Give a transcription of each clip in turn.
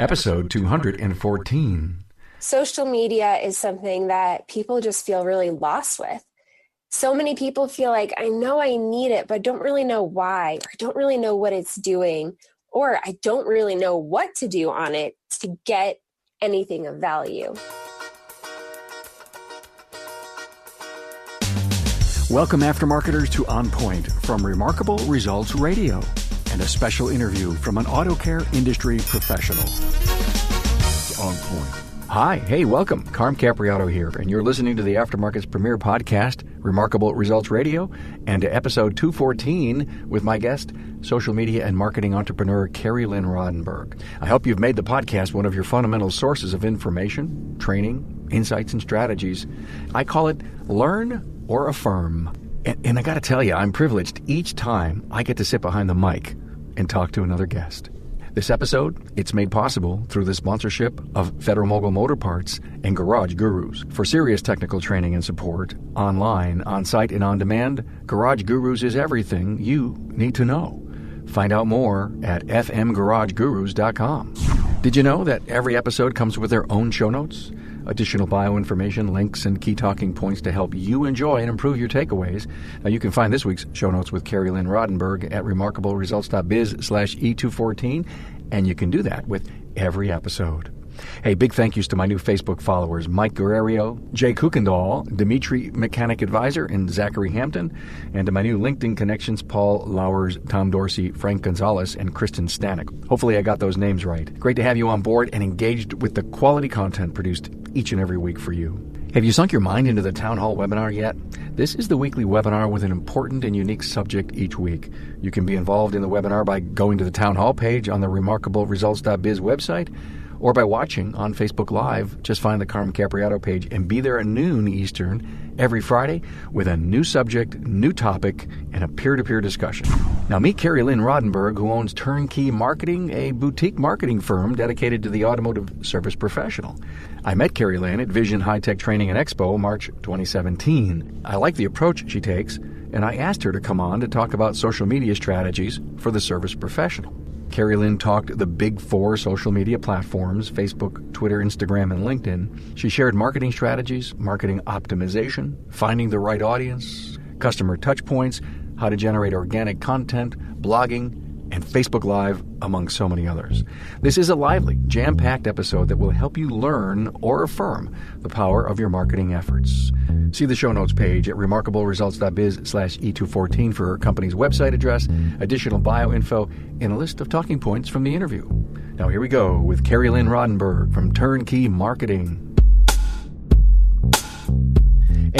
Episode 214. Social media is something that people just feel really lost with. So many people feel like, I know I need it, but don't really know why, or don't really know what it's doing, or I don't really know what to do on it to get anything of value. Welcome, aftermarketers, to On Point from Remarkable Results Radio and a special interview from an auto care industry professional. On Point. Hi, hey, welcome. Carm Capriotto here, and you're listening to the Aftermarket's premier podcast, Remarkable Results Radio, and to episode 214 with my guest, social media and marketing entrepreneur Carrie-Lynn Rodenberg. I hope you've made the podcast one of your fundamental sources of information, training, insights, and strategies. I call it Learn or Affirm. And I got to tell you, I'm privileged each time I get to sit behind the mic and talk to another guest. This episode, it's made possible through the sponsorship of Federal Mogul Motor Parts and Garage Gurus. For serious technical training and support, online, on-site, and on-demand, Garage Gurus is everything you need to know. Find out more at fmgaragegurus.com. Did you know that every episode comes with their own show notes? Additional bio information, links, and key talking points to help you enjoy and improve your takeaways. Now, you can find this week's show notes with Carrie-Lynn Rodenberg at remarkableresults.biz/E214, and you can do that with every episode. Hey, big thank yous to my new Facebook followers, Mike Guerrero, Jay Kuykendall, Dimitri Mechanic Advisor, and Zachary Hampton, and to my new LinkedIn connections, Paul Lowers, Tom Dorsey, Frank Gonzalez, and Kristen Stanek. Hopefully I got those names right. Great to have you on board and engaged with the quality content produced each and every week for you. Have you sunk your mind into the Town Hall webinar yet? This is the weekly webinar with an important and unique subject each week. You can be involved in the webinar by going to the Town Hall page on the remarkableresults.biz website, or by watching on Facebook Live. Just find the Carm Capriotto page and be there at noon Eastern every Friday with a new subject, new topic, and a peer-to-peer discussion. Now meet Carrie-Lynn Rodenberg, who owns Turnkey Marketing, a boutique marketing firm dedicated to the automotive service professional. I met Carrie-Lynn at Vision High Tech Training and Expo, March 2017. I like the approach she takes, and I asked her to come on to talk about social media strategies for the service professional. Carrie-Lynn talked the big four social media platforms, Facebook, Twitter, Instagram, and LinkedIn. She shared marketing strategies, marketing optimization, finding the right audience, customer touch points, how to generate organic content, blogging, and Facebook Live, among so many others. This is a lively, jam-packed episode that will help you learn or affirm the power of your marketing efforts. See the show notes page at remarkableresults.biz/E214 for her company's website address, additional bio info, and a list of talking points from the interview. Now here we go with Carrie-Lynn Rodenberg from Turnkey Marketing.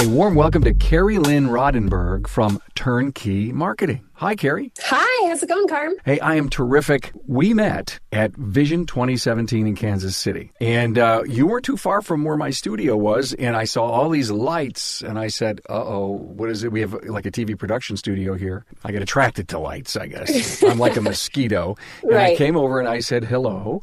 A warm welcome to Carrie-Lynn Rodenberg from Turnkey Marketing. Hi, Carrie. Hi, how's it going, Carm? Hey, I am terrific. We met at Vision 2017 in Kansas City, and you weren't too far from where my studio was, and I saw all these lights, and I said, uh-oh, what is it? We have like a TV production studio here. I get attracted to lights, I guess. I'm like a mosquito. And right. I came over and I said hello,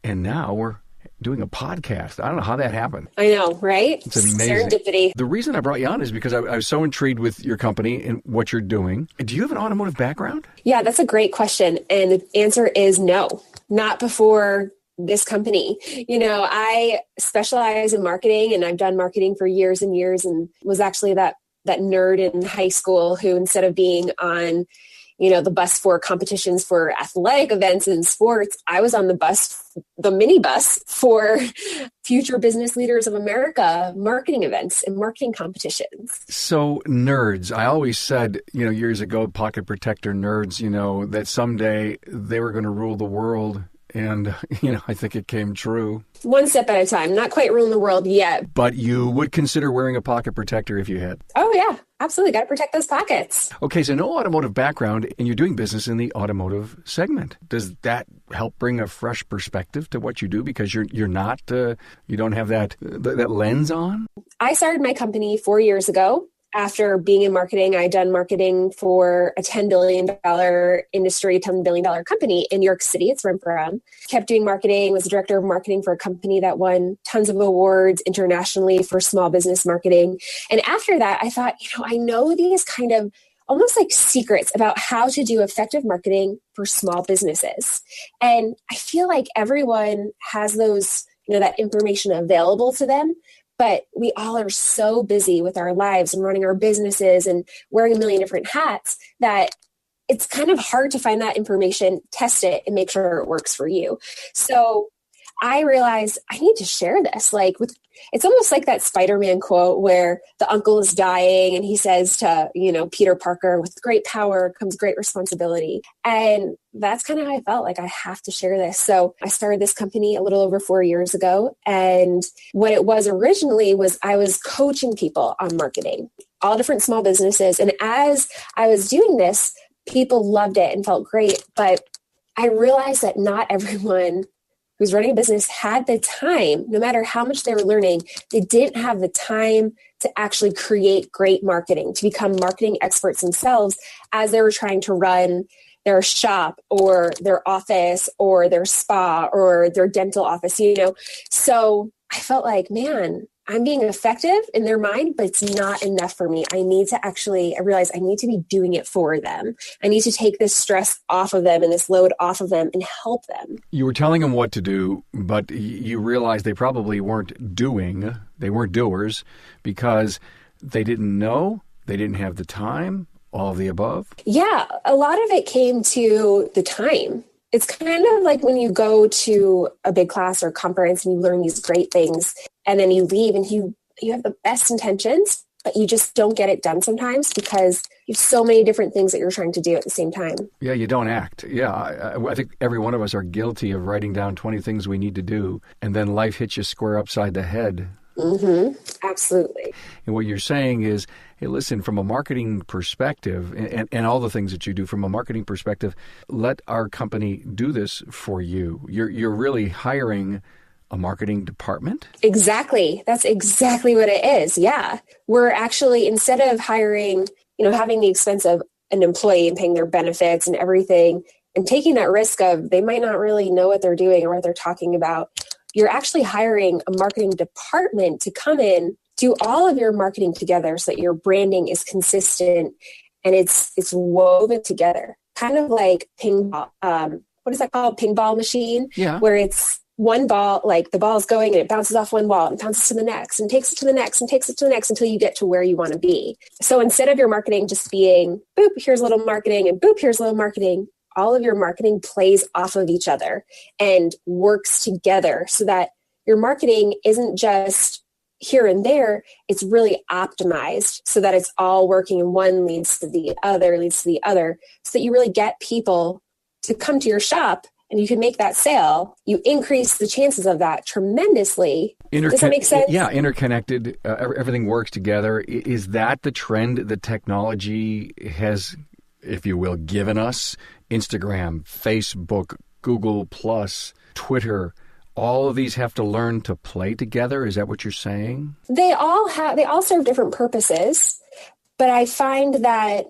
and now we're doing a podcast. I don't know how that happened. I know, right? It's amazing. Serendipity. The reason I brought you on is because I was so intrigued with your company and what you're doing. Do you have an automotive background? Yeah, that's a great question. And the answer is no, not before this company. You know, I specialize in marketing, and I've done marketing for years and years, and was actually that nerd in high school who, instead of being on the bus for competitions for athletic events and sports, I was on the minibus for Future Business Leaders of America marketing events and marketing competitions. So nerds, I always said, years ago, pocket protector nerds, that someday they were going to rule the world. And, I think it came true. One step at a time, not quite ruling the world yet. But you would consider wearing a pocket protector if you had? Oh, yeah, absolutely. Got to protect those pockets. Okay, so no automotive background, and you're doing business in the automotive segment. Does that help bring a fresh perspective to what you do? Because you're not, you don't have that lens on? I started my company 4 years ago. After being in marketing, I'd done marketing for a $10 billion industry, $10 billion company in New York City. It's where I'm from. Kept doing marketing, was the director of marketing for a company that won tons of awards internationally for small business marketing. And after that, I thought, I know these kind of almost like secrets about how to do effective marketing for small businesses. And I feel like everyone has those, that information available to them, but we all are so busy with our lives and running our businesses and wearing a million different hats that it's kind of hard to find that information, test it, and make sure it works for you. So I realized I need to share this. It's almost like that Spider-Man quote where the uncle is dying and he says to, Peter Parker, with great power comes great responsibility. And that's kind of how I felt like I have to share this. So I started this company a little over 4 years ago. And what it was originally was I was coaching people on marketing, all different small businesses. And as I was doing this, people loved it and felt great. But I realized that not everyone who's running a business had the time, no matter how much they were learning, they didn't have the time to actually create great marketing, to become marketing experts themselves as they were trying to run their shop or their office or their spa or their dental office, So I felt like, man, I'm being effective in their mind, but it's not enough for me. I realized I need to be doing it for them. I need to take this stress off of them and this load off of them and help them. You were telling them what to do, but you realized they probably weren't doing. They weren't doers because they didn't know, they didn't have the time, all of the above. Yeah, a lot of it came to the time. It's kind of like when you go to a big class or conference and you learn these great things and then you leave and you have the best intentions, but you just don't get it done sometimes because you have so many different things that you're trying to do at the same time. Yeah, you don't act. Yeah, I think every one of us are guilty of writing down 20 things we need to do, and then life hits you square upside the head. Mm-hmm. Absolutely. And what you're saying is, hey, listen, from a marketing perspective, and all the things that you do from a marketing perspective, let our company do this for you. You're really hiring a marketing department? Exactly. That's exactly what it is. Yeah. We're actually, instead of hiring, having the expense of an employee and paying their benefits and everything, and taking that risk of they might not really know what they're doing or what they're talking about, you're actually hiring a marketing department to come in, do all of your marketing together so that your branding is consistent and it's woven together. Kind of like ping ball. What is that called? Ping ball machine? Yeah. Where it's one ball, like the ball is going and it bounces off one wall and bounces to the next and takes it to the next and takes it to the next until you get to where you want to be. So instead of your marketing just being, boop, here's a little marketing and boop, here's a little marketing, all of your marketing plays off of each other and works together so that your marketing isn't just here and there, it's really optimized so that it's all working and one leads to the other, so that you really get people to come to your shop and you can make that sale. You increase the chances of that tremendously. Does that make sense? Yeah, interconnected. Everything works together. Is that the trend that technology has, if you will, given us? Instagram, Facebook, Google+, Twitter, all of these have to learn to play together? Is that what you're saying? They all serve different purposes, but I find that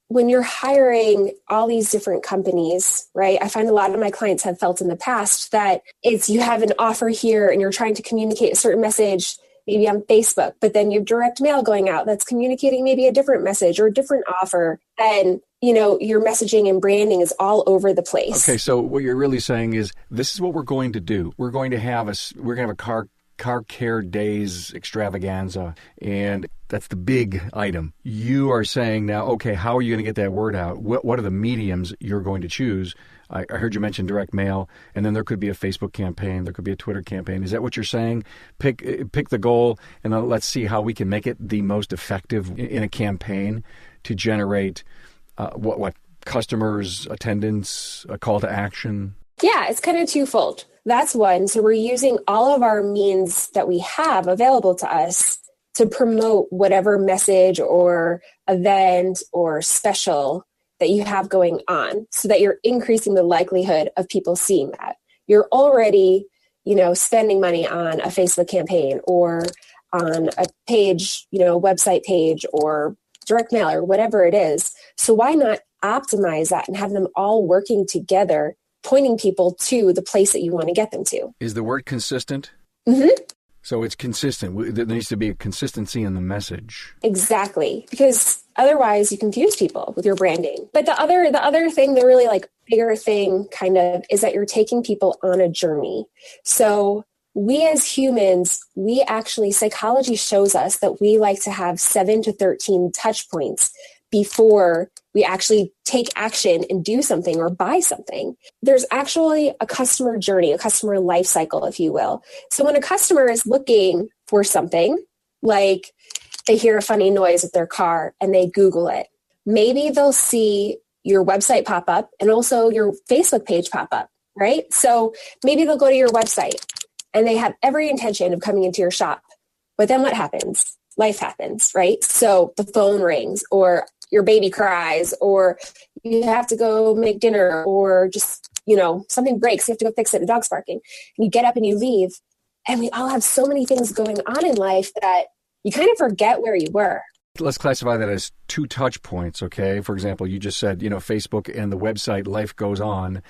when you're hiring all these different companies, right? I find a lot of my clients have felt in the past that it's you have an offer here and you're trying to communicate a certain message maybe on Facebook, but then you have direct mail going out that's communicating maybe a different message or a different offer. And, your messaging and branding is all over the place. Okay, so what you're really saying is this is what we're going to do. We're going to have a car care days extravaganza, and that's the big item. You are saying now, okay, how are you going to get that word out? What are the mediums you're going to choose? I heard you mention direct mail, and then there could be a Facebook campaign, there could be a Twitter campaign. Is that what you're saying? Pick the goal, and then let's see how we can make it the most effective in a campaign to generate what customers, attendance, a call to action. Yeah, it's kind of twofold. That's one. So we're using all of our means that we have available to us to promote whatever message or event or special that you have going on so that you're increasing the likelihood of people seeing that. You're already, spending money on a Facebook campaign or on a page, website page or direct mail or whatever it is. So why not optimize that and have them all working together, pointing people to the place that you want to get them to? Is the word consistent? Mm-hmm. So it's consistent. There needs to be a consistency in the message. Exactly. Because otherwise you confuse people with your branding. But the other thing, the really like bigger thing kind of is that you're taking people on a journey. So we as humans, psychology shows us that we like to have 7 to 13 touch points before we actually take action and do something or buy something. There's actually a customer journey, a customer life cycle, if you will. So when a customer is looking for something, like they hear a funny noise with their car and they Google it, maybe they'll see your website pop up and also your Facebook page pop up, right? So maybe they'll go to your website and they have every intention of coming into your shop. But then what happens? Life happens, right? So the phone rings or your baby cries or you have to go make dinner or just, something breaks. You have to go fix it. The dog's barking. And you get up and you leave. And we all have so many things going on in life that you kind of forget where you were. Let's classify that as 2 touch points, okay? For example, you just said, Facebook and the website, life goes on.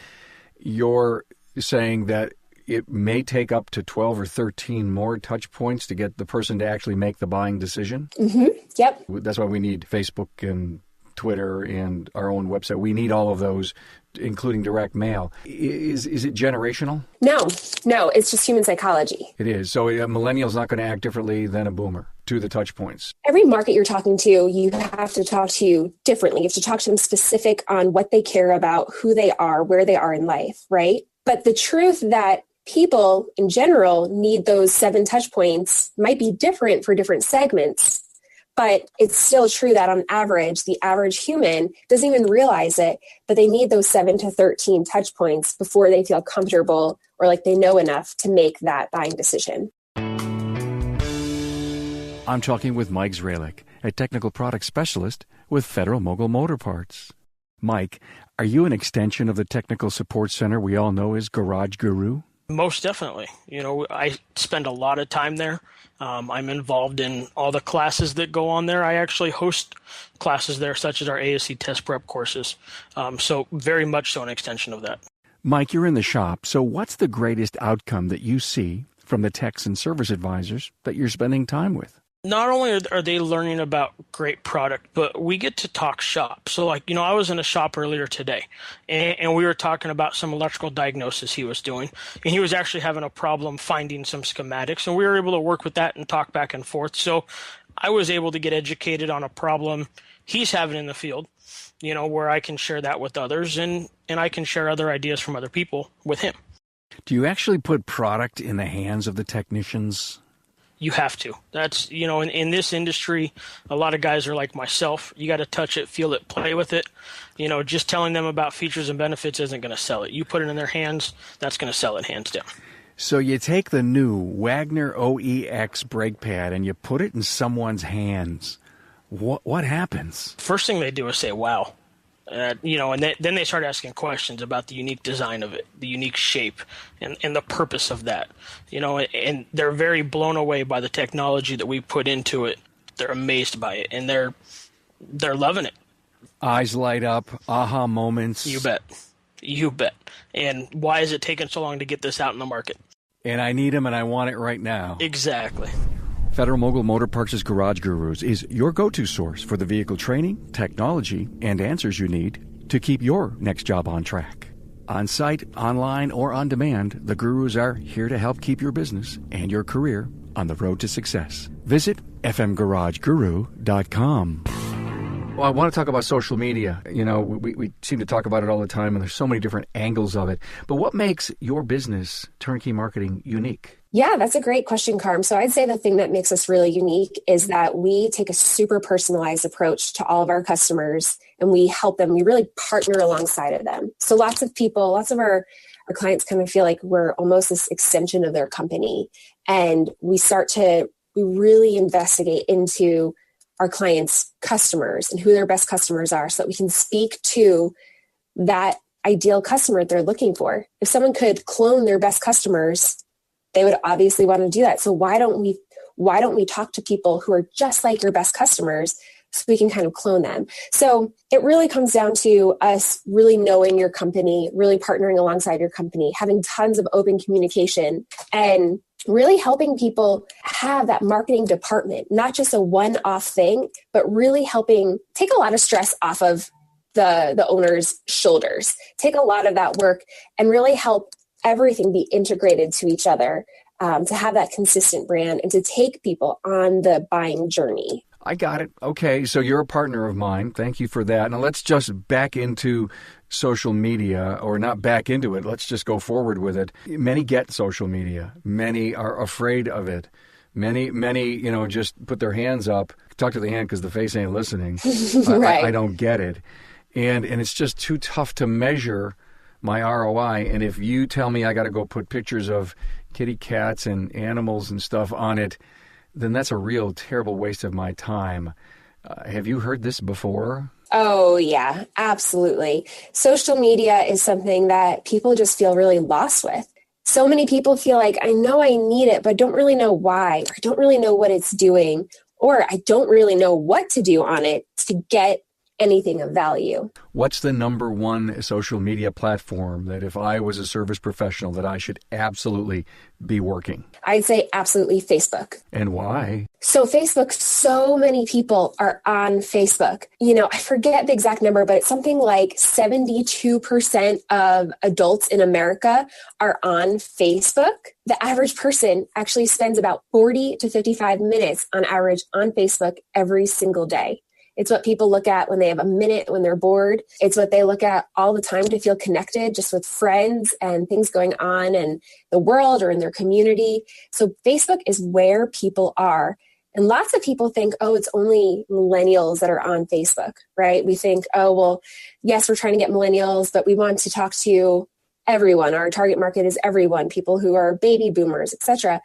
You're saying that it may take up to 12 or 13 more touch points to get the person to actually make the buying decision? Mm-hmm. Yep. That's why we need Facebook and Twitter and our own website. We need all of those, including direct mail. Is it generational? No, it's just human psychology. It is. So a millennial's not going to act differently than a boomer to the touch points. Every market you're talking to, you have to talk to differently. You have to talk to them specific on what they care about, who they are, where they are in life, right? But the truth that people in general need those 7 touch points might be different for different segments, but it's still true that on average, the average human doesn't even realize it, but they need those 7 to 13 touch points before they feel comfortable or like they know enough to make that buying decision. I'm talking with Mike Zralik, a technical product specialist with Federal Mogul Motor Parts. Mike, are you an extension of the technical support center we all know as Garage Guru? Most definitely. I spend a lot of time there. I'm involved in all the classes that go on there. I actually host classes there, such as our ASC test prep courses. So very much so an extension of that. Mike, you're in the shop. So what's the greatest outcome that you see from the techs and service advisors that you're spending time with? Not only are they learning about great product, but we get to talk shop. So I was in a shop earlier today and we were talking about some electrical diagnosis he was doing, and he was actually having a problem finding some schematics, and we were able to work with that and talk back and forth. So I was able to get educated on a problem he's having in the field, where I can share that with others and I can share other ideas from other people with him. Do you actually put product in the hands of the technicians? You have to. That's, in this industry, a lot of guys are like myself. You got to touch it, feel it, play with it. Just telling them about features and benefits isn't going to sell it. You put it in their hands, that's going to sell it hands down. So you take the new Wagner OEX brake pad and you put it in someone's hands. What happens? First thing they do is say, wow. And then they start asking questions about the unique design of it, the unique shape, and the purpose of that. And they're very blown away by the technology that we put into it. They're amazed by it, and they're loving it. Eyes light up, aha moments. You bet. And why is it taking so long to get this out in the market? And I need them, and I want it right now. Exactly. Federal Mogul Motor Parts' Garage Gurus is your go-to source for the vehicle training, technology, and answers you need to keep your next job on track. On-site, online, or on demand, the Gurus are here to help keep your business and your career on the road to success. Visit fmgarageguru.com. Well, I want to talk about social media. We seem to talk about it all the time, and there's so many different angles of it. But what makes your business, Turnkey Marketing, unique? Yeah, that's a great question, Carm. So I'd say the thing that makes us really unique is that we take a super personalized approach to all of our customers, and we help them. We really partner alongside of them. So lots of our clients kind of feel like we're almost this extension of their company. And we really investigate into our clients' customers and who their best customers are so that we can speak to that ideal customer they're looking for. If someone could clone their best customers, they would obviously want to do that. So why don't we talk to people who are just like your best customers so we can kind of clone them? So it really comes down to us really knowing your company, really partnering alongside your company, having tons of open communication, and really helping people have that marketing department, not just a one-off thing, but really helping take a lot of stress off of the owner's shoulders, take a lot of that work and really help everything be integrated to each other, to have that consistent brand and to take people on the buying journey. I got it. Okay, so you're a partner of mine. Thank you for that. Now let's just back into social media, or not back into it. Let's just go forward with it. Many get social media. Many are afraid of it. Many, just put their hands up. Talk to the hand because the face ain't listening. Right. I don't get it. And it's just too tough to measure my ROI. And if you tell me I got to go put pictures of kitty cats and animals and stuff on it, then that's a real terrible waste of my time. Have you heard this before? Oh, yeah, absolutely. Social media is something that people just feel really lost with. So many people feel like, I know I need it, but don't really know why, or I don't really know what it's doing, or I don't really know what to do on it to get anything of value. What's the number one social media platform that if I was a service professional that I should absolutely be working? I'd say absolutely Facebook. And why? So Facebook, so many people are on Facebook. I forget the exact number, but it's something like 72% of adults in America are on Facebook. The average person actually spends about 40 to 55 minutes on average on Facebook every single day. It's what people look at when they have a minute, when they're bored. It's what they look at all the time to feel connected just with friends and things going on in the world or in their community. So Facebook is where people are. And lots of people think, it's only millennials that are on Facebook, right? We think, yes, we're trying to get millennials, but we want to talk to everyone. Our target market is everyone, people who are baby boomers, etc.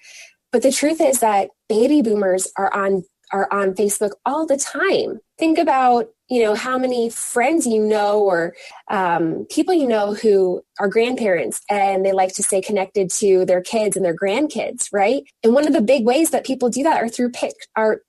But the truth is that baby boomers are on Facebook all the time. Think about, how many friends or people who are grandparents and they like to stay connected to their kids and their grandkids, right? And one of the big ways that people do that are through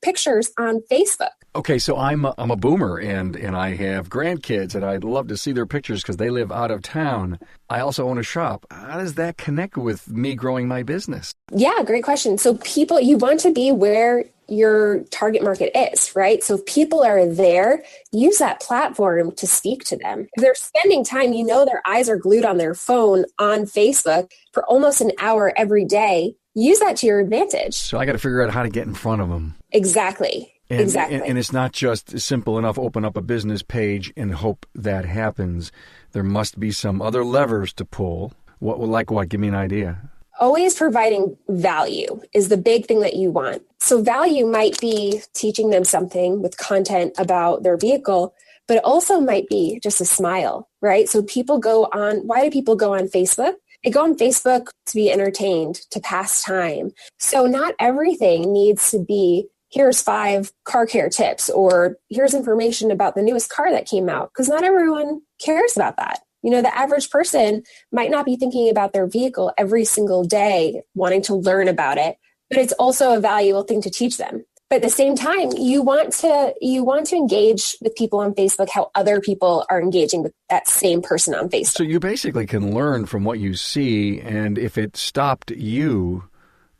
pictures on Facebook. Okay, so I'm a boomer and I have grandkids and I'd love to see their pictures because they live out of town. I also own a shop. How does that connect with me growing my business? Yeah, great question. So you want to be where your target market is, right? So if people are there, use that platform to speak to them. If they're spending time, their eyes are glued on their phone on Facebook for almost an hour every day. Use that to your advantage. So I got to figure out how to get in front of them. Exactly. Exactly. And it's not just simple enough, open up a business page and hope that happens. There must be some other levers to pull. What? Give me an idea. Always providing value is the big thing that you want. So value might be teaching them something with content about their vehicle, but it also might be just a smile, right? So why do people go on Facebook? They go on Facebook to be entertained, to pass time. So not everything needs to be, here's 5 car care tips, or here's information about the newest car that came out, because not everyone cares about that. The average person might not be thinking about their vehicle every single day, wanting to learn about it, but it's also a valuable thing to teach them. But at the same time, you want to engage with people on Facebook how other people are engaging with that same person on Facebook. So you basically can learn from what you see, and if it stopped you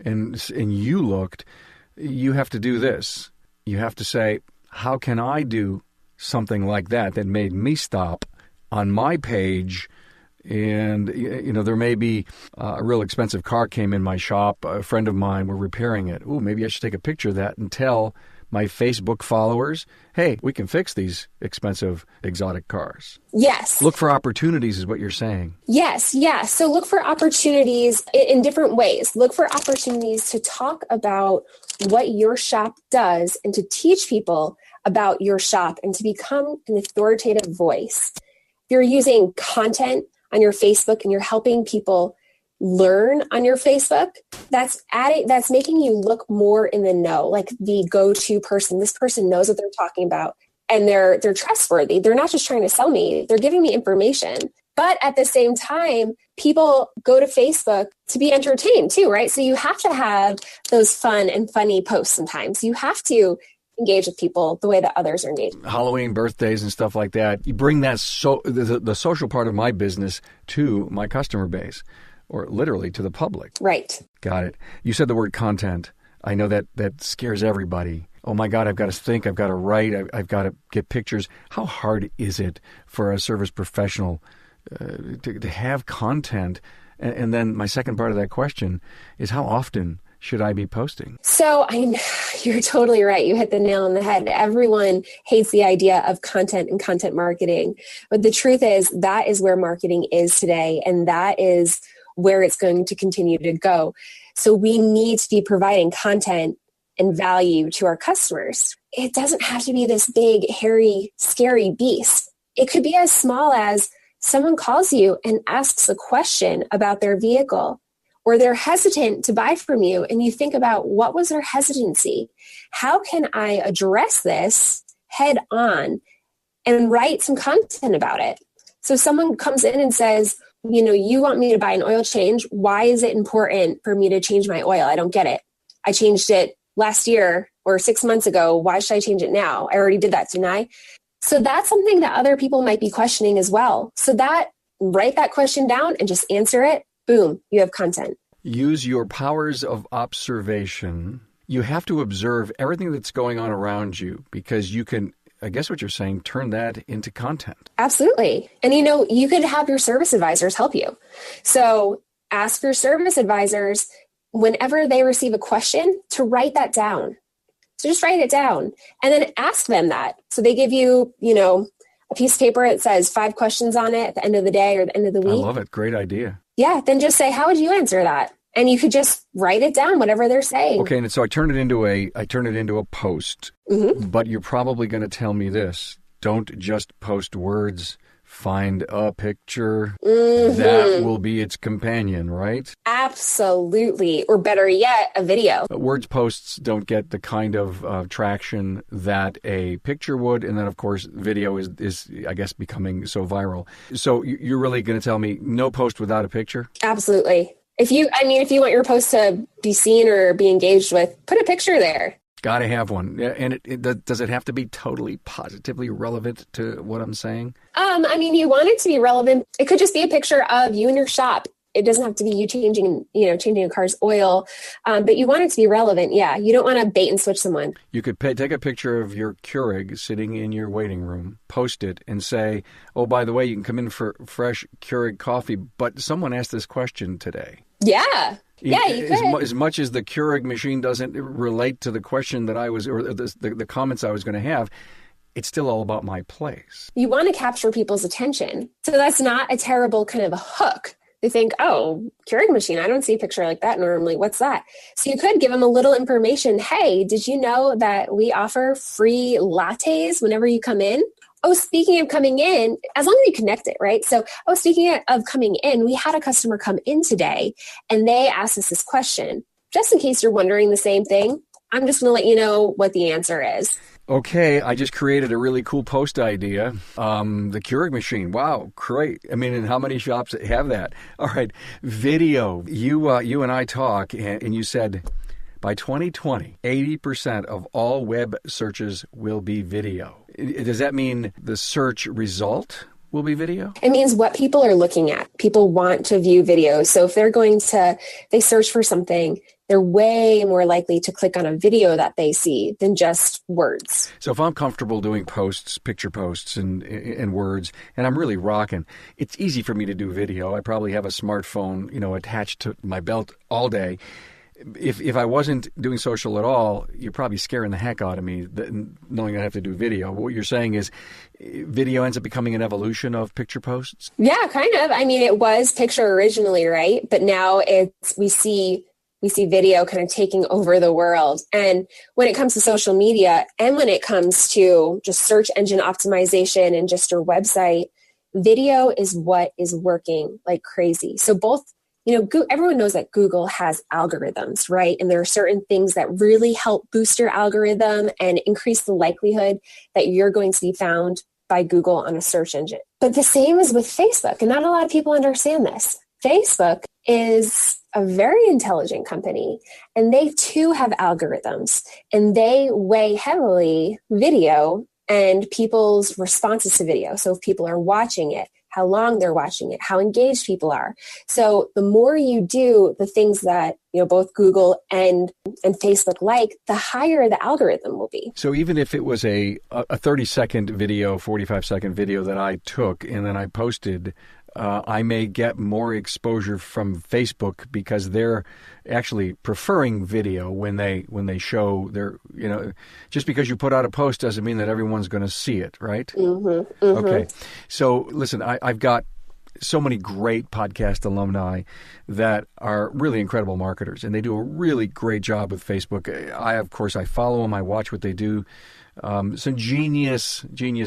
and you looked, you have to do this. You have to say, how can I do something like that made me stop on my page? And, there may be a real expensive car came in my shop. A friend of mine were repairing it. Ooh, maybe I should take a picture of that and tell my Facebook followers, hey, we can fix these expensive exotic cars. Yes. Look for opportunities is what you're saying. Yes. Yeah. So look for opportunities in different ways. Look for opportunities to talk about what your shop does and to teach people about your shop and to become an authoritative voice. If you're using content on your Facebook and you're helping people learn on your Facebook, that's making you look more in the know, like the go-to person. This person knows what they're talking about and they're trustworthy. They're not just trying to sell me, they're giving me information. But at the same time, people go to Facebook to be entertained too, right? So you have to have those fun and funny posts sometimes. You have to engage with people the way that others are engaged. Halloween, birthdays, and stuff like that. You bring that the social part of my business to my customer base. or literally to the public. Right. Got it. You said the word content. I know that scares everybody. Oh my God, I've got to think, I've got to write, I've got to get pictures. How hard is it for a service professional to have content? And then my second part of that question is, how often should I be posting? So you're totally right. You hit the nail on the head. Everyone hates the idea of content and content marketing. But the truth is that is where marketing is today. And that is where it's going to continue to go. So we need to be providing content and value to our customers. It doesn't have to be this big, hairy, scary beast. It could be as small as someone calls you and asks a question about their vehicle, or they're hesitant to buy from you, and you think about, what was their hesitancy? How can I address this head on and write some content about it? So someone comes in and says, you want me to buy an oil change. Why is it important for me to change my oil? I don't get it. I changed it last year or 6 months ago. Why should I change it now? I already did that, didn't I? So that's something that other people might be questioning as well. So write that question down and just answer it. Boom, you have content. Use your powers of observation. You have to observe everything that's going on around you, because you can, I guess what you're saying, turn that into content. Absolutely. And you could have your service advisors help you. So ask your service advisors, whenever they receive a question, to write that down. So just write it down and then ask them that. So they give you, a piece of paper that says 5 questions on it at the end of the day or the end of the week. I love it. Great idea. Yeah. Then just say, how would you answer that? And you could just write it down, whatever they're saying. Okay. And so I turn it into a post, but you're probably going to tell me this. Don't just post words. Find a picture that will be its companion, right? Absolutely. Or better yet, a video. Words posts don't get the kind of traction that a picture would. And then, of course, video is, I guess, becoming so viral. So you're really going to tell me no post without a picture? Absolutely. If you want your post to be seen or be engaged with, put a picture there. Got to have one. And does it have to be totally positively relevant to what I'm saying? You want it to be relevant. It could just be a picture of you in your shop. It doesn't have to be you changing a car's oil, but you want it to be relevant. Yeah. You don't want to bait and switch someone. You could take a picture of your Keurig sitting in your waiting room, post it, and say, oh, by the way, you can come in for fresh Keurig coffee, but someone asked this question today. Yeah. Yeah, you could. As much as the Keurig machine doesn't relate to the question that the comments I was going to have, it's still all about my place. You want to capture people's attention. So that's not a terrible kind of a hook. They think, oh, Keurig machine, I don't see a picture like that normally. What's that? So you could give them a little information. Hey, did you know that we offer free lattes whenever you come in? Oh, speaking of coming in, as long as you connect it, right? So, speaking of coming in, we had a customer come in today and they asked us this question. Just in case you're wondering the same thing, I'm just going to let you know what the answer is. Okay, I just created a really cool post idea. The Keurig machine. Wow, great. And how many shops have that? All right, video. You and I talk, and you said, by 2020, 80% of all web searches will be video. Does that mean the search result will be video? It means what people are looking at. People want to view videos. So if they search for something, they're way more likely to click on a video that they see than just words. So if I'm comfortable doing posts, picture posts and words, and I'm really rocking, it's easy for me to do video. I probably have a smartphone, attached to my belt all day. If I wasn't doing social at all, you're probably scaring the heck out of me knowing I have to do video. What you're saying is video ends up becoming an evolution of picture posts? Yeah, kind of. It was picture originally, right? But now we see video kind of taking over the world. And when it comes to social media and when it comes to just search engine optimization and just your website, video is what is working like crazy. So both, everyone knows that Google has algorithms, right? And there are certain things that really help boost your algorithm and increase the likelihood that you're going to be found by Google on a search engine. But the same is with Facebook. And not a lot of people understand this. Facebook is a very intelligent company, and they too have algorithms, and they weigh heavily video and people's responses to video. So if people are watching it, how long they're watching it, how engaged people are. So the more you do the things that, both Google and Facebook like, the higher the algorithm will be. So even if it was a 30-second video, 45-second video that I took and then I posted, I may get more exposure from Facebook because they're actually preferring video when they show their, just because you put out a post doesn't mean that everyone's going to see it, right? Mm-hmm, mm-hmm. Okay. So listen, I've got so many great podcast alumni that are really incredible marketers, and they do a really great job with Facebook. I follow them. I watch what they do. Some genius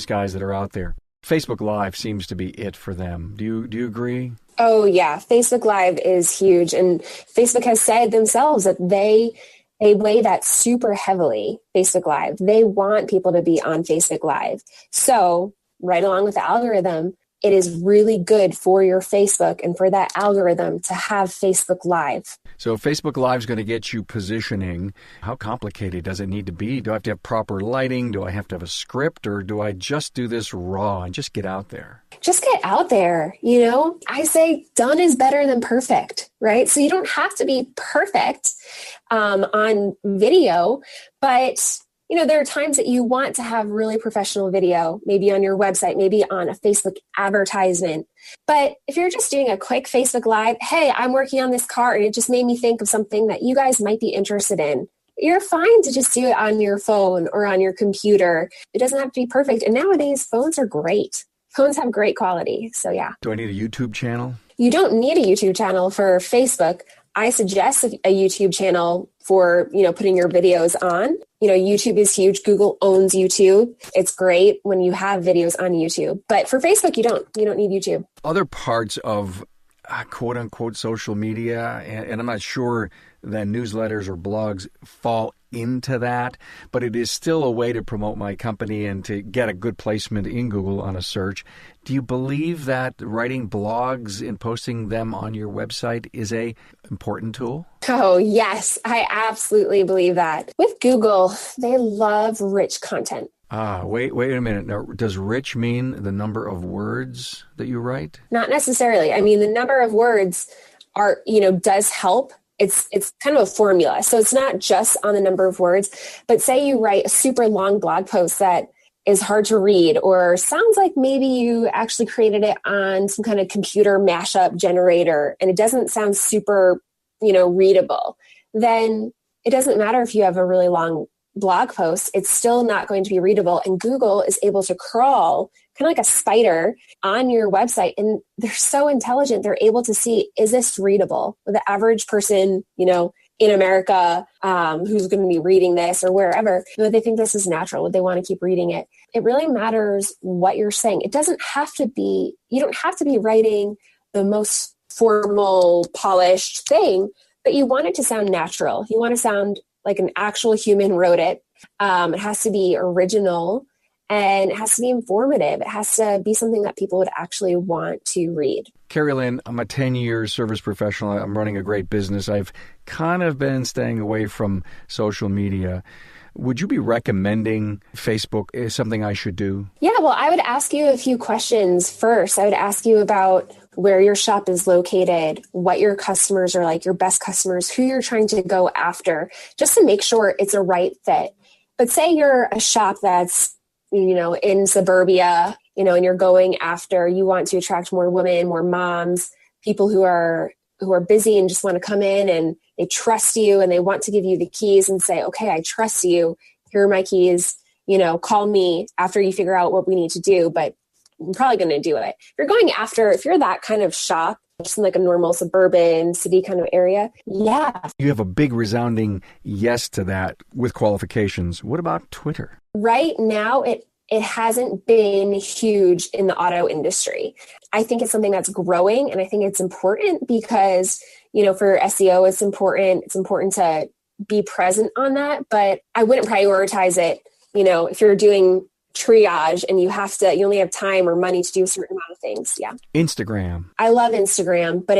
guys that are out there. Facebook Live seems to be it for them. Do you agree? Oh, yeah. Facebook Live is huge. And Facebook has said themselves that they weigh that super heavily, Facebook Live. They want people to be on Facebook Live. So right along with the algorithm, it is really good for your Facebook and for that algorithm to have Facebook Live. So Facebook Live is going to get you positioning. How complicated does it need to be? Do I have to have proper lighting? Do I have to have a script? Or do I just do this raw and just get out there? Just get out there. I say done is better than perfect, right? So you don't have to be perfect on video, but there are times that you want to have really professional video, maybe on your website, maybe on a Facebook advertisement. But if you're just doing a quick Facebook Live, hey, I'm working on this car and it just made me think of something that you guys might be interested in. You're fine to just do it on your phone or on your computer. It doesn't have to be perfect. And nowadays, phones are great. Phones have great quality. So yeah. Do I need a YouTube channel? You don't need a YouTube channel for Facebook. I suggest a YouTube channel for, putting your videos on. YouTube is huge. Google owns YouTube. It's great when you have videos on YouTube. But for Facebook, you don't need YouTube. Other parts of quote unquote social media, and I'm not sure that newsletters or blogs fall into that, but it is still a way to promote my company and to get a good placement in Google on a search. Do you believe that writing blogs and posting them on your website is a important tool? Oh, yes, I absolutely believe that. With Google, they love rich content. Wait a minute. Now, does rich mean the number of words that you write? Not necessarily. I mean, the number of words are, does help. It's kind of a formula. So it's not just on the number of words, but say you write a super long blog post that is hard to read or sounds like maybe you actually created it on some kind of computer mashup generator and it doesn't sound super, readable. Then it doesn't matter if you have a really long blog post, it's still not going to be readable. And Google is able to crawl kind of like a spider on your website. And they're so intelligent. They're able to see, is this readable? The average person, in America, who's going to be reading this or wherever, they think this is natural. Would they want to keep reading it? It really matters what you're saying. It doesn't have to be, you don't have to be writing the most formal, polished thing, but you want it to sound natural. You want to sound like an actual human wrote it. It has to be original and it has to be informative. It has to be something that people would actually want to read. Carrie-Lynn, I'm a 10-year service professional. I'm running a great business. I've kind of been staying away from social media. Would you be recommending Facebook as something I should do? Yeah, well, I would ask you a few questions first. I would ask you about where your shop is located, what your customers are like, your best customers, who you're trying to go after, just to make sure it's a right fit. But say you're a shop that's, in suburbia, and you're going after, you want to attract more women, more moms, people who are busy and just want to come in and they trust you and they want to give you the keys and say, okay, I trust you. Here are my keys. Call me after you figure out what we need to do, but I'm probably going to do it. If you're that kind of shop, just in like a normal suburban city kind of area, yeah. You have a big resounding yes to that with qualifications. What about Twitter? Right now, it hasn't been huge in the auto industry. I think it's something that's growing, and I think it's important because, for SEO, it's important. It's important to be present on that, but I wouldn't prioritize it. If you're doing triage and you only have time or money to do a certain amount of things. Yeah. Instagram. I love Instagram, but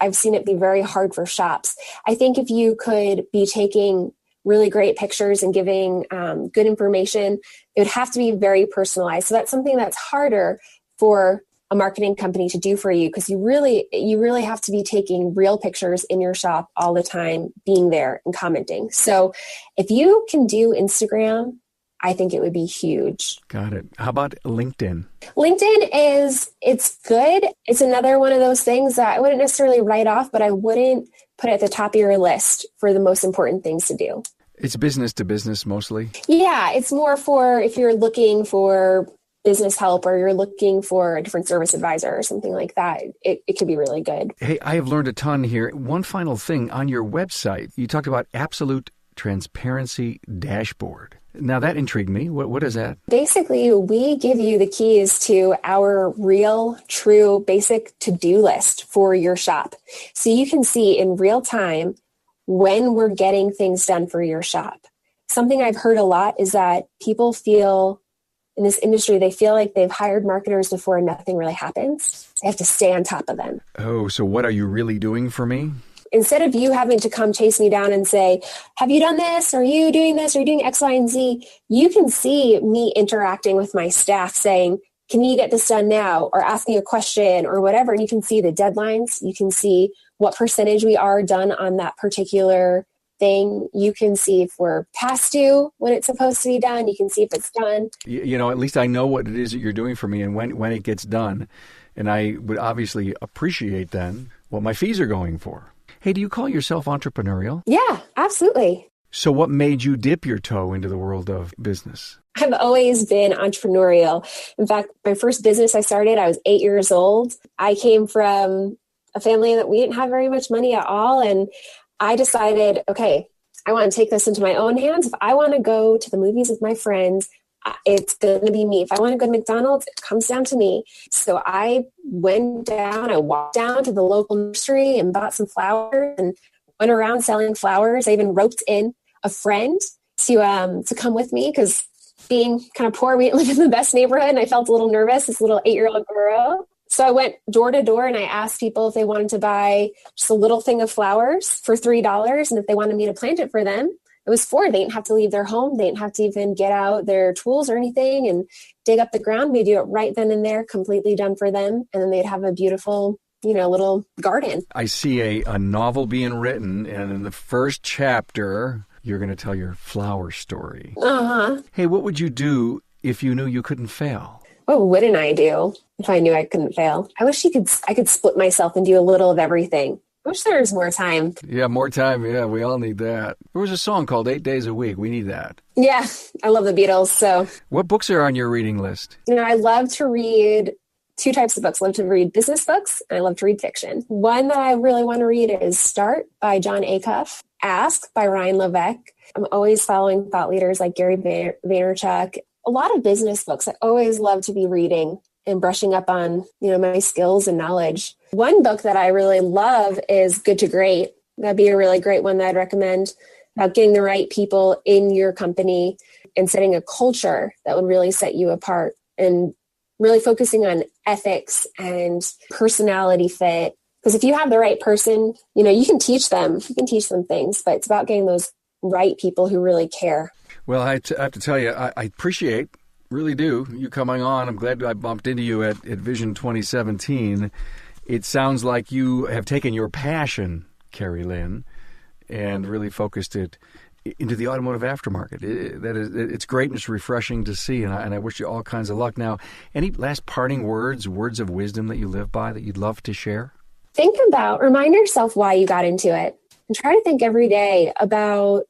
I've seen it be very hard for shops. I think if you could be taking really great pictures and giving good information, it would have to be very personalized. So that's something that's harder for a marketing company to do for you, because you really have to be taking real pictures in your shop all the time, being there and commenting. So if you can do Instagram, I think it would be huge. Got it. How about LinkedIn? LinkedIn it's good. It's another one of those things that I wouldn't necessarily write off, but I wouldn't put it at the top of your list for the most important things to do. It's business to business mostly? Yeah, it's more for if you're looking for business help or you're looking for a different service advisor or something like that. It could be really good. Hey, I have learned a ton here. One final thing. On your website, you talked about absolute transparency dashboard. Now that intrigued me. What is that? Basically, we give you the keys to our real, true, basic to-do list for your shop. So you can see in real time when we're getting things done for your shop. Something I've heard a lot is that people feel in this industry, they feel like they've hired marketers before and nothing really happens. They have to stay on top of them. Oh, so what are you really doing for me? Instead of you having to come chase me down and say, have you done this? Are you doing this? Are you doing X, Y, and Z? You can see me interacting with my staff saying, can you get this done now? Or asking a question or whatever. And you can see the deadlines. You can see what percentage we are done on that particular thing. You can see if we're past due when it's supposed to be done. You can see if it's done. You know, at least I know what it is that you're doing for me and when it gets done. And I would obviously appreciate then what my fees are going for. Hey, do you call yourself entrepreneurial? Yeah, absolutely. So what made you dip your toe into the world of business? I've always been entrepreneurial. In fact, my first business I started, I was 8 years old. I came from a family that we didn't have very much money at all. And I decided, okay, I want to take this into my own hands. If I want to go to the movies with my friends, it's going to be me. If I want to go to McDonald's, it comes down to me. So I walked down to the local nursery and bought some flowers and went around selling flowers. I even roped in a friend to come with me because being kind of poor, we didn't live in the best neighborhood and I felt a little nervous, this little 8-year-old girl. So I went door to door and I asked people if they wanted to buy just a little thing of flowers for $3 and if they wanted me to plant it for them. It was they didn't have to leave their home. They didn't have to even get out their tools or anything and dig up the ground. We do it right then and there, completely done for them. And then they'd have a beautiful, little garden. I see a novel being written, and in the first chapter, you're going to tell your flower story. Uh-huh. Hey, what would you do if you knew you couldn't fail? What wouldn't I do if I knew I couldn't fail? I wish I could split myself and do a little of everything. I wish there was more time. Yeah, more time. Yeah, we all need that. There was a song called 8 Days a Week. We need that. Yeah, I love the Beatles. So, what books are on your reading list? I love to read two types of books. I love to read business books and I love to read fiction. One that I really want to read is Start by John Acuff, Ask by Ryan Levesque. I'm always following thought leaders like Gary Vaynerchuk. A lot of business books. I always love to be reading and brushing up on, my skills and knowledge. One book that I really love is Good to Great. That'd be a really great one that I'd recommend about getting the right people in your company and setting a culture that would really set you apart and really focusing on ethics and personality fit. Because if you have the right person, you can teach them. You can teach them things, but it's about getting those right people who really care. Well, I have to tell you, I appreciate, really do, you coming on. I'm glad I bumped into you at Vision 2017. It sounds like you have taken your passion, Carrie-Lynn, and really focused it into the automotive aftermarket. It's great and it's refreshing to see, and I wish you all kinds of luck. Now, any last parting words of wisdom that you live by that you'd love to share? Remind yourself why you got into it, and try to think every day about,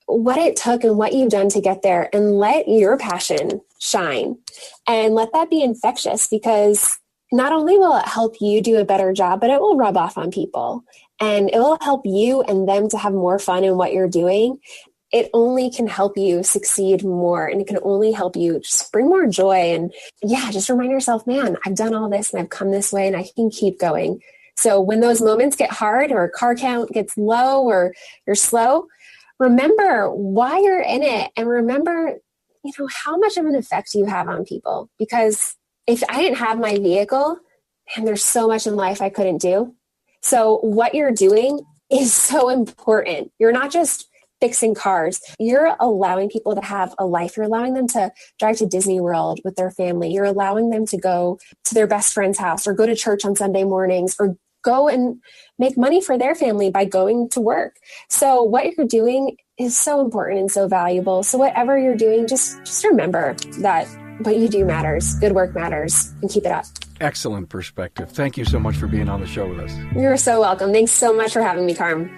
what it took and what you've done to get there, and let your passion shine and let that be infectious, because not only will it help you do a better job, but it will rub off on people and it will help you and them to have more fun in what you're doing. It only can help you succeed more, and it can only help you just bring more joy. And just remind yourself, man, I've done all this and I've come this way and I can keep going. So when those moments get hard or car count gets low or you're slow, remember why you're in it, and remember, how much of an effect you have on people. Because if I didn't have my vehicle, man, there's so much in life I couldn't do. So what you're doing is so important. You're not just fixing cars. You're allowing people to have a life. You're allowing them to drive to Disney World with their family. You're allowing them to go to their best friend's house or go to church on Sunday mornings or go and make money for their family by going to work. So what you're doing is so important and so valuable. So whatever you're doing, just remember that what you do matters. Good work matters, and keep it up. Excellent perspective. Thank you so much for being on the show with us. You're so welcome. Thanks so much for having me, Carm.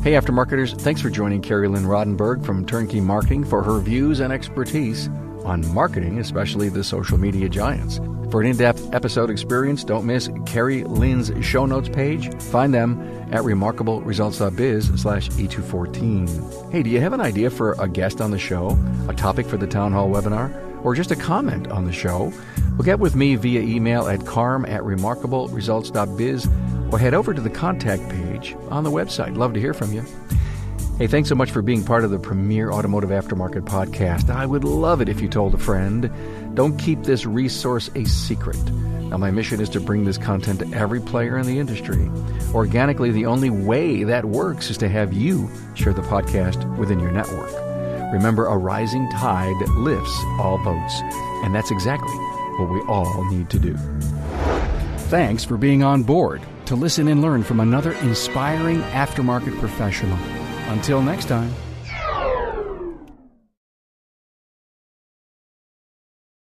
Hey, Aftermarketers, thanks for joining Carrie-Lynn Rodenberg from Turnkey Marketing for her views and expertise on marketing, especially the social media giants. For an in-depth episode experience, don't miss Carrie-Lynn's show notes page. Find them at remarkableresults.biz/E214. Hey, do you have an idea for a guest on the show, a topic for the town hall webinar, or just a comment on the show? Well, get with me via email at carm@remarkableresults.biz or head over to the contact page on the website. Love to hear from you. Hey, thanks so much for being part of the premier automotive aftermarket podcast. I would love it if you told a friend. Don't keep this resource a secret. Now, my mission is to bring this content to every player in the industry. Organically, the only way that works is to have you share the podcast within your network. Remember, a rising tide lifts all boats, and that's exactly what we all need to do. Thanks for being on board to listen and learn from another inspiring aftermarket professional. Until next time.